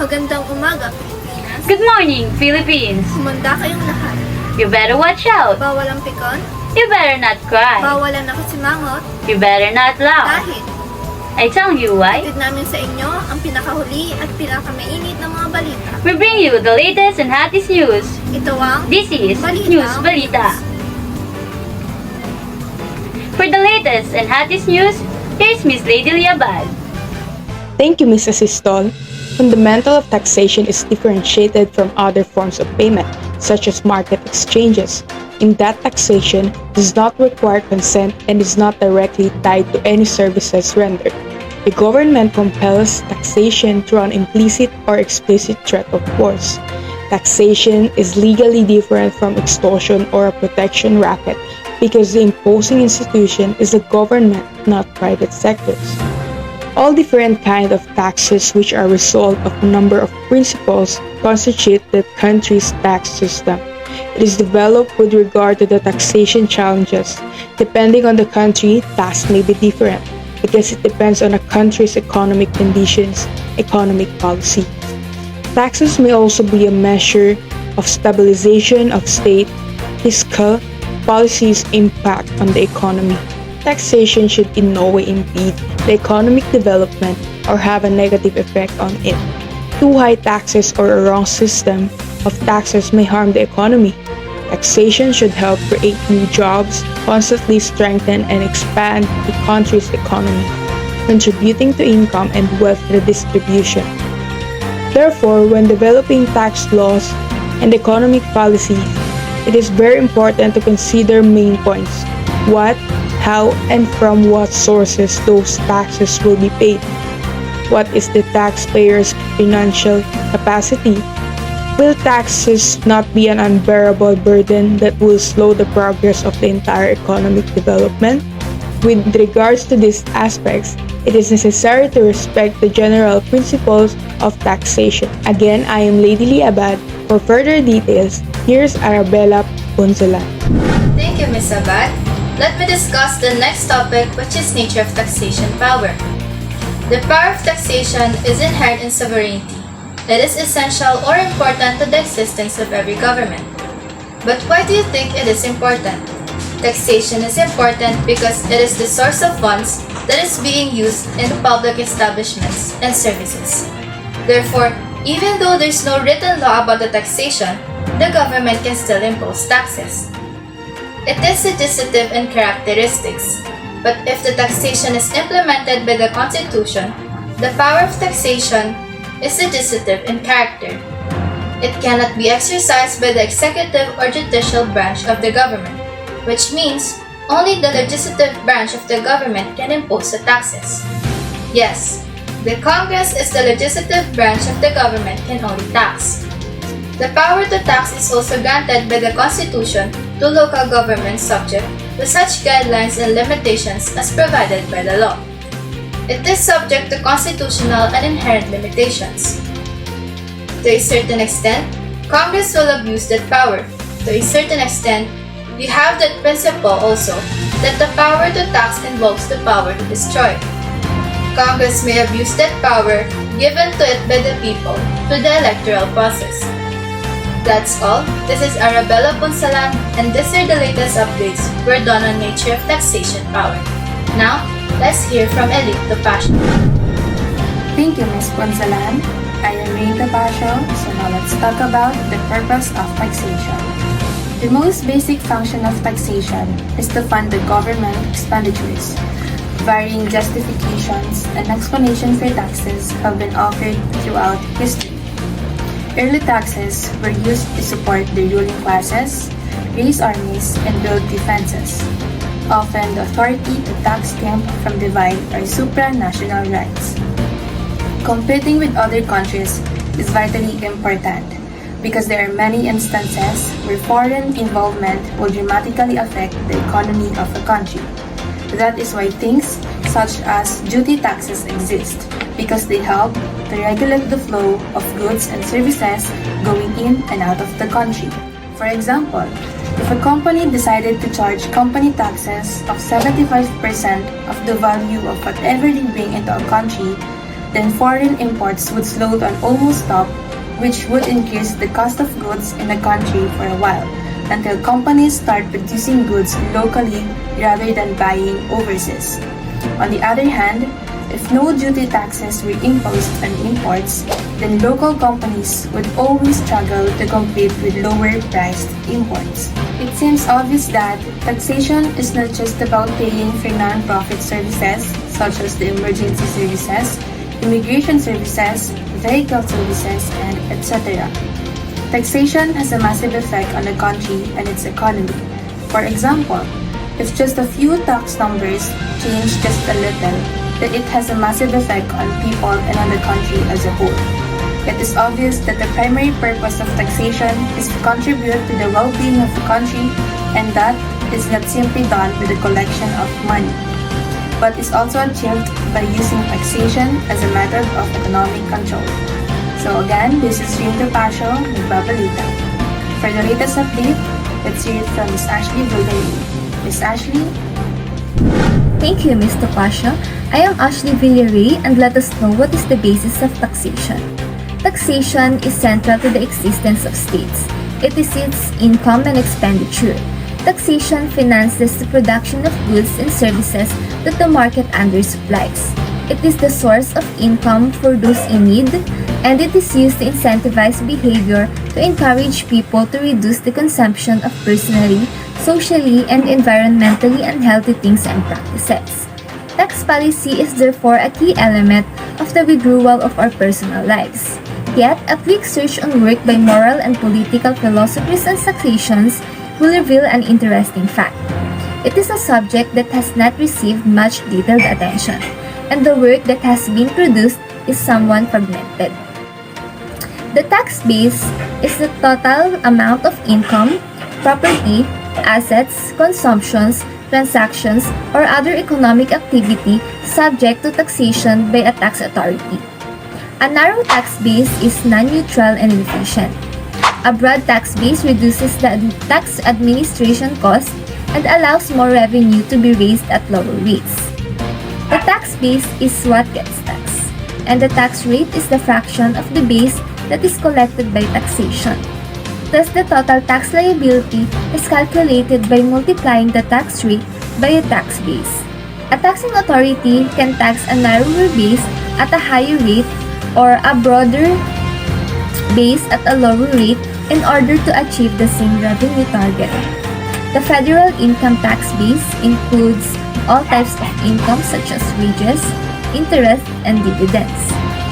Magandang umaga, Pilipinas. Good morning, Philippines! Humanda kayong lahat. You better watch out! Bawal ang pikon, You better not cry! bawal ang nakasimangot, You better not laugh! dahil I tell you why. hatid namin sa inyo ang pinakahuli at pinakamainit na mga balita. We bring you the latest and hottest news. Ito ang This is Balita. News Balita. For the latest and hottest news, here's Miss Lady Liabad. Thank you, Mrs. Sistol. Fundamental of taxation is differentiated from other forms of payment, such as market exchanges, in that taxation does not require consent and is not directly tied to any services rendered. The government compels taxation through an implicit or explicit threat of force. Taxation is legally different from extortion or a protection racket because the imposing institution is the government, not private sectors. All different kinds of taxes which are a result of a number of principles constitute the country's tax system. It is developed with regard to the taxation challenges. Depending on the country, tax may be different because it depends on a country's economic conditions, economic policy. Taxes may also be a measure of stabilization of state, fiscal, policies' impact on the economy. Taxation should in no way impede the economic development or have a negative effect on it. Too high taxes or a wrong system of taxes may harm the economy. Taxation should help create new jobs, constantly strengthen and expand the country's economy, contributing to income and wealth redistribution. Therefore, when developing tax laws and economic policies, it is very important to consider main points: what, how, and from what sources those taxes will be paid. What is the taxpayer's financial capacity? Will taxes not be an unbearable burden that will slow the progress of the entire economic development? With regards to these aspects, it is necessary to respect the general principles of taxation. Again, I am Lady Liabad. For further details, here's Arabella Ponzolan. Thank you, Ms. Abad. Let me discuss the next topic, which is nature of taxation power. The power of taxation is inherent in sovereignty. It is essential or important to the existence of every government. But why do you think it is important? Taxation is important because it is the source of funds that is being used in public establishments and services. Therefore, even though there is no written law about the taxation, the government can still impose taxes. It is legislative in characteristics, but if the taxation is implemented by the Constitution, the power of taxation is legislative in character. It cannot be exercised by the executive or judicial branch of the government, which means only the legislative branch of the government can impose the taxes. Yes, the Congress is the legislative branch of the government can only tax. The power to tax is also granted by the Constitution to local governments subject to such guidelines and limitations as provided by the law. It is subject to constitutional and inherent limitations. To a certain extent, Congress will abuse that power. To a certain extent, we have that principle also that the power to tax involves the power to destroy. Congress may abuse that power given to it by the people through the electoral process. That's all. This is Arabella Ponsalan, and these are the latest updates we're done on nature of taxation power. Now, let's hear from Elite Topacio. Thank you, Ms. Ponsalan. I am Ray Topacio, so now let's talk about the purpose of taxation. The most basic function of taxation is to fund the government expenditures. Varying justifications and explanations for taxes have been offered throughout history. Early taxes were used to support the ruling classes, raise armies, and build defenses. Often, the authority to tax came from divine or supranational rights. Competing with other countries is vitally important because there are many instances where foreign involvement will dramatically affect the economy of a country. That is why things such as duty taxes exist, because they help to regulate the flow of goods and services going in and out of the country. For example, if a company decided to charge company taxes of 75% of the value of whatever they bring into a country, then foreign imports would slow to an almost stop, which would increase the cost of goods in the country for a while, until companies start producing goods locally rather than buying overseas. On the other hand, if no duty taxes were imposed on imports, then local companies would always struggle to compete with lower-priced imports. It seems obvious that taxation is not just about paying for non-profit services such as the emergency services, immigration services, vehicle services, and etc. Taxation has a massive effect on the country and its economy. For example, if just a few tax numbers change just a little, then it has a massive effect on people and on the country as a whole. It is obvious that the primary purpose of taxation is to contribute to the well-being of the country, and that is not simply done with the collection of money, but is also achieved by using taxation as a method of economic control. So again, this is Rinto Pasio, nagbabalita. For the latest update, let's hear it from Ms. Ashley Villarreal. Ms. Ashley? Thank you, Mr. Pasha. I am Ashley Villarreal, and let us know what is the basis of taxation. Taxation is central to the existence of states. It is its income and expenditure. Taxation finances the production of goods and services that the market undersupplies. It is the source of income for those in need, and it is used to incentivize behavior to encourage people to reduce the consumption of personally, socially, and environmentally unhealthy things and practices. Tax policy is therefore a key element of the withdrawal of our personal lives. Yet, a quick search on work by moral and political philosophers on taxations will reveal an interesting fact. It is a subject that has not received much detailed attention, and the work that has been produced is somewhat fragmented. The tax base is the total amount of income, property, assets, consumptions, transactions, or other economic activity subject to taxation by a tax authority. A narrow tax base is non-neutral and inefficient. A broad tax base reduces the tax administration cost and allows more revenue to be raised at lower rates. The tax base is what gets taxed, and the tax rate is the fraction of the base that is collected by taxation. Thus, the total tax liability is calculated by multiplying the tax rate by a tax base. A taxing authority can tax a narrower base at a higher rate or a broader base at a lower rate in order to achieve the same revenue target. The federal income tax base includes all types of income such as wages, interest, and dividends,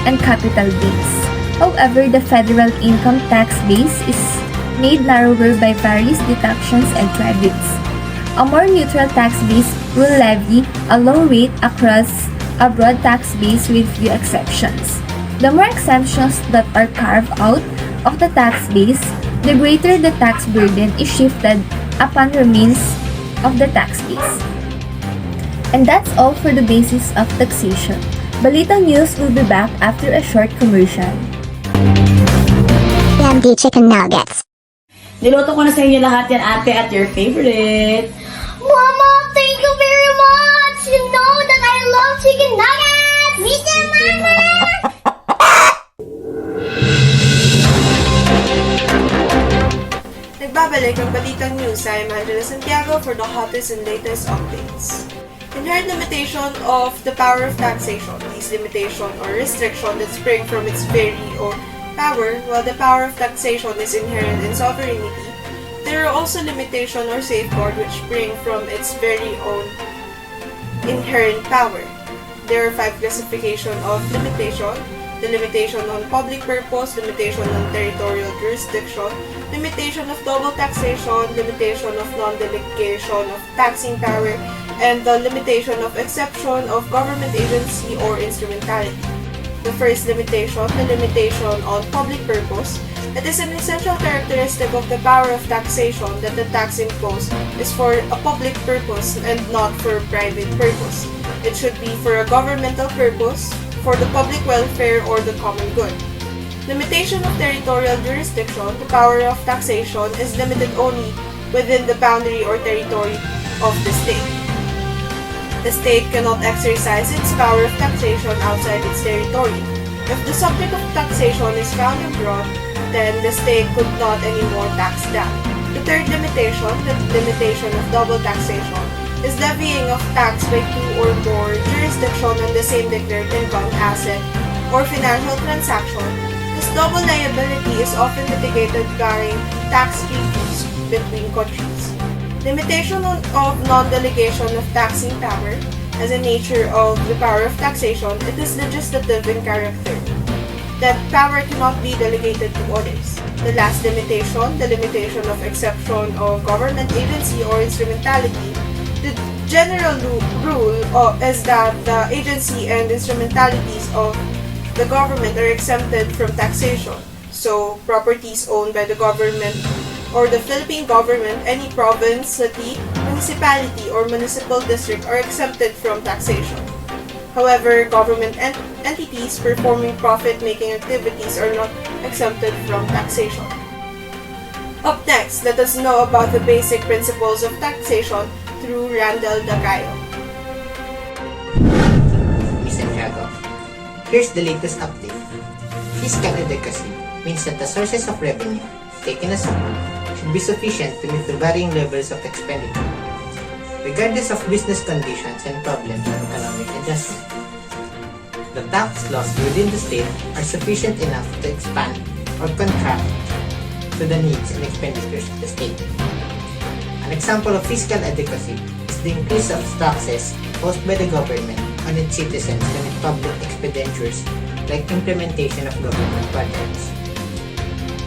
and capital gains. However, the federal income tax base is made narrower by various deductions and credits. A more neutral tax base will levy a low rate across a broad tax base with few exceptions. The more exemptions that are carved out of the tax base, the greater the tax burden is shifted upon remains of the tax base. And that's all for the basis of taxation. Balita News will be back after a short commercial. Lambi chicken nuggets. Niluto ko na sa inyo lahat yan, ate, at your favorite. Mama, thank you very much! You know that I love chicken nuggets! Me too, Mama! Nagbabalik ang Balitang News. I am Angela Santiago for the hottest and latest updates. Inherent limitation of the power of taxation. These limitation or restriction that spring from its very own power, while the power of taxation is inherent in sovereignty, there are also limitation or safeguard which spring from its very own inherent power. There are 5 classification of limitation: the limitation on public purpose, limitation on territorial jurisdiction, limitation of double taxation, limitation of non-delegation of taxing power, and the limitation of exception of government agency or instrumentality. The first limitation, the limitation on public purpose. It is an essential characteristic of the power of taxation that the tax imposed is for a public purpose and not for a private purpose. It should be for a governmental purpose, for the public welfare or the common good. Limitation of territorial jurisdiction. The power of taxation is limited only within the boundary or territory of the state. The state cannot exercise its power of taxation outside its territory. If the subject of taxation is found abroad, then the state could not anymore tax that. The third limitation, the limitation of double taxation, is levying of tax by two or more jurisdictions on the same declared income, asset, or financial transaction. This double liability is often mitigated by tax treaties between countries. Limitation of non-delegation of taxing power. As a nature of the power of taxation, it is legislative in character. That power cannot be delegated to others. The last limitation, the limitation of exception of government agency or instrumentality. The general rule is that the agency and instrumentalities of the government are exempted from taxation. So, properties owned by the government or the Philippine government, any province, city, municipality, or municipal district are exempted from taxation. However, government entities performing profit-making activities are not exempted from taxation. Up next, let us know about the basic principles of taxation through Randall Dacayo. Miss Santiago, here's the latest update. Fiscal adequacy means that the sources of revenue, taken as a whole, should be sufficient to meet the varying levels of expenditure, regardless of business conditions and problems of economic adjustment. The tax laws within the state are sufficient enough to expand or contract to the needs and expenditures of the state. An example of fiscal adequacy is the increase of taxes imposed by the government on its citizens to meet public expenditures like implementation of government projects.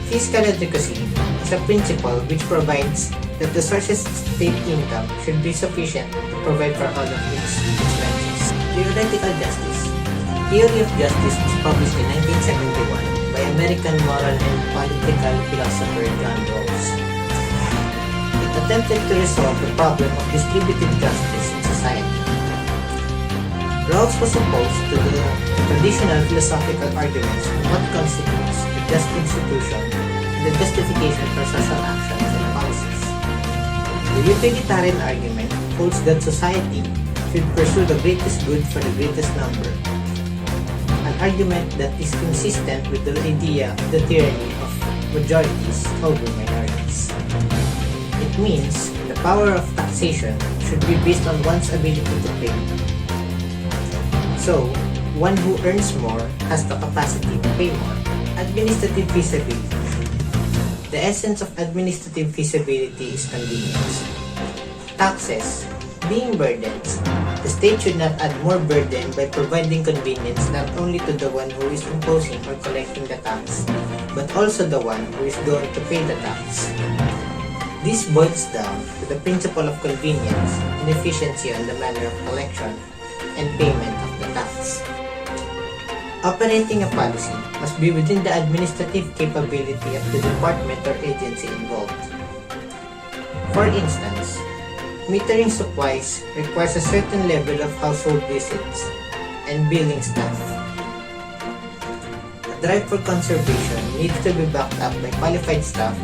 Fiscal adequacy is a principle which provides that the sources of state income should be sufficient to provide for all of its expenses. Theoretical justice. Theory of justice was published in 1971 by American moral and political philosopher John Rawls. It attempted to resolve the problem of distributive justice in society. Rawls was opposed to the traditional philosophical arguments on what constitutes a just institution and the justification for social actions and policies. The utilitarian argument holds that society should pursue the greatest good for the greatest number, an argument that is consistent with the idea of the tyranny of majorities over minorities. It means the power of taxation should be based on one's ability to pay. So, one who earns more has the capacity to pay more. Administrative feasibility. The essence of administrative feasibility is convenience. Taxes, being burdens, the state should not add more burden by providing convenience not only to the one who is imposing or collecting the tax, but also the one who is going to pay the tax. This boils down to the principle of convenience and efficiency on the manner of collection and payment of the tax. Operating a policy must be within the administrative capability of the department or agency involved. For instance, metering supplies requires a certain level of household visits and billing staff. A drive for conservation needs to be backed up by qualified staff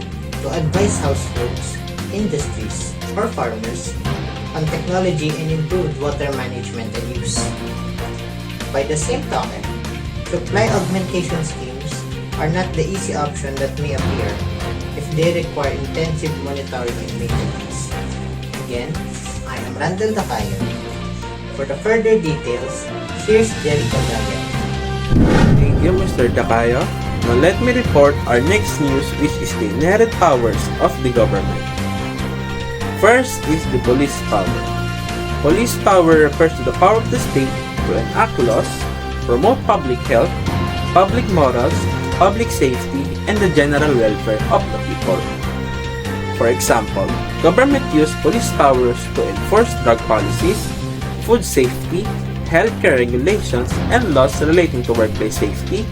to advise households, industries, or farmers on technology and improved water management and use. By the same token, supply augmentation schemes are not the easy option that may appear if they require intensive monitoring and maintenance. Again, I am Randall Dacayo. For the further details, here's Jericho Dalia. Thank you, Mr. Dacayo. Now let me report our next news, which is the inherent powers of the government. First is the police power. Police power refers to the power of the state to enact laws, promote public health, public morals, public safety, and the general welfare of the people. For example, government use police powers to enforce drug policies, food safety, healthcare regulations, and laws relating to workplace safety,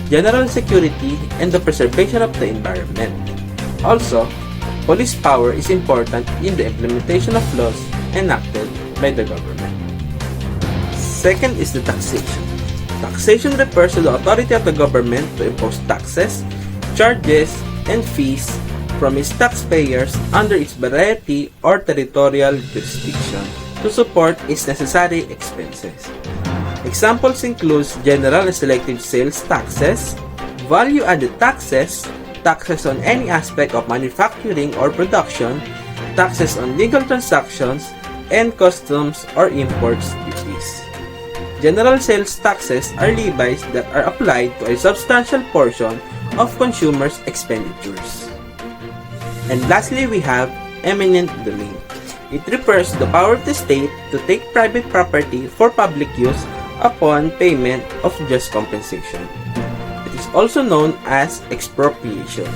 general security, and the preservation of the environment. Also, police power is important in the implementation of laws enacted by the government. Second is the taxation. Taxation refers to the authority of the government to impose taxes, charges, and fees from its taxpayers under its variety or territorial jurisdiction to support its necessary expenses. Examples include general and selective sales taxes, value-added taxes, taxes on any aspect of manufacturing or production, taxes on legal transactions, and customs or imports duties. General sales taxes are levies that are applied to a substantial portion of consumers' expenditures. And lastly, we have eminent domain. It refers to the power of the state to take private property for public use upon payment of just compensation. It is also known as expropriation.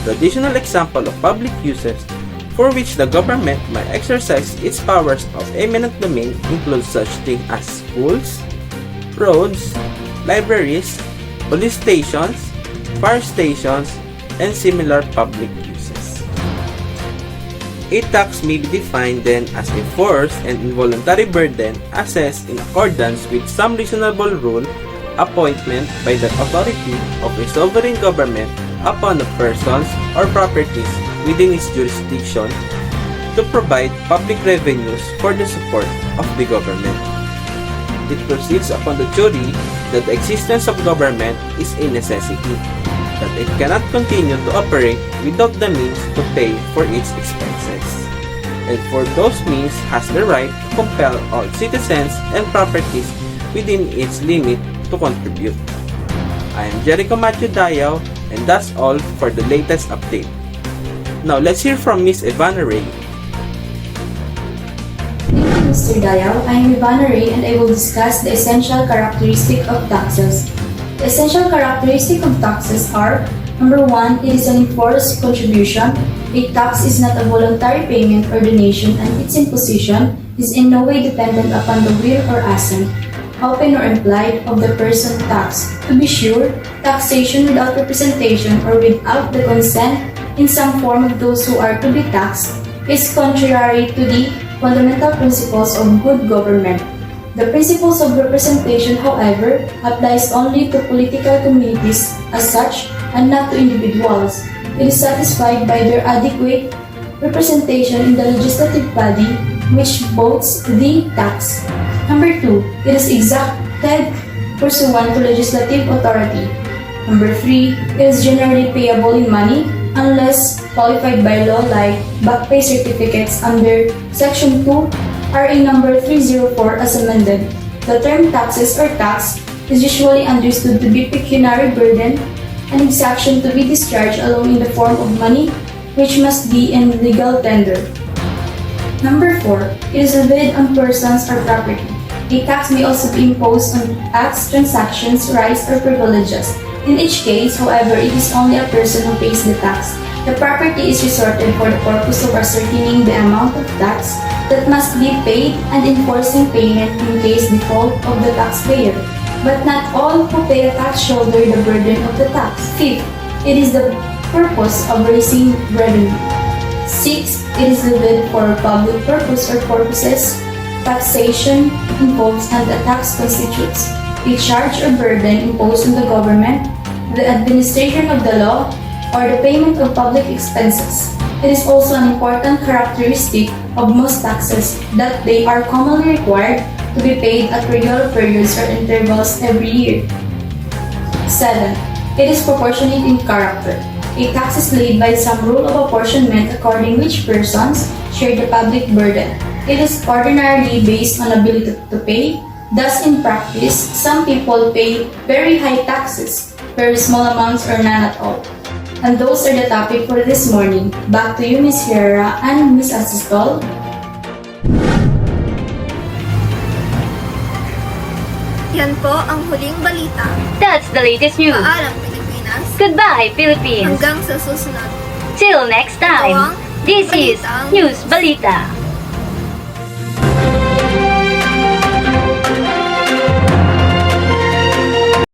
Traditional example of public uses for which the government might exercise its powers of eminent domain include such things as schools, roads, libraries, police stations, fire stations, and similar public uses. A tax may be defined then as a forced and involuntary burden assessed in accordance with some reasonable rule appointment by the authority of a sovereign government upon the persons or properties within its jurisdiction to provide public revenues for the support of the government. It proceeds upon the theory that the existence of government is a necessity, that it cannot continue to operate without the means to pay for its expenses, and for those means has the right to compel all citizens and properties within its limit to contribute. I am Jericho Matthew Dayaw, and that's all for the latest update. Now let's hear from Miss Ivana Ray. Thank you, Mr. Dayaw. I am Ivana Ray, and I will discuss the essential characteristic of taxes. The essential characteristic of taxes are: number 1, it is an enforced contribution. A tax is not a voluntary payment or donation, and its imposition is in no way dependent upon the will or assent, open or implied, of the person taxed. To be sure, taxation without representation or without the consent in some form of those who are to be taxed is contrary to the fundamental principles of good government. The principles of representation, however, applies only to political communities as such and not to individuals. It is satisfied by their adequate representation in the legislative body which votes the tax. Number 2, it is exacted pursuant to legislative authority. Number 3, it is generally payable in money unless qualified by law, like back pay certificates under Section 2 RA number 304 as amended. The term taxes or tax is usually understood to be pecuniary burden, an exaction to be discharged alone in the form of money, which must be in legal tender. Number 4, it is levied on persons or property. A tax may also be imposed on acts, transactions, rights, or privileges. In each case, however, it is only a person who pays the tax. The property is resorted for the purpose of ascertaining the amount of tax that must be paid and enforcing payment in case default of the taxpayer. But not all who pay a tax shoulder the burden of the tax. 5th, it is the purpose of raising revenue. 6th, it is levied for public purpose or purposes. Taxation involves and a tax constitutes a charge or burden imposed on the government, the administration of the law, or the payment of public expenses. It is also an important characteristic of most taxes that they are commonly required to be paid at regular periods or intervals every year. 7. It is proportionate in character. A tax is laid by some rule of apportionment according which persons share the public burden. It is ordinarily based on ability to pay. Thus, in practice, some people pay very high taxes, very small amounts, or none at all. And those are the topic for this morning. Back to you, Ms. Herrera and Ms. Asistol. Yan po ang huling balita. That's the latest news. Paalam Pilipinas. Goodbye, Philippines. Hanggang sa susunod. Till next time. This is News Balita.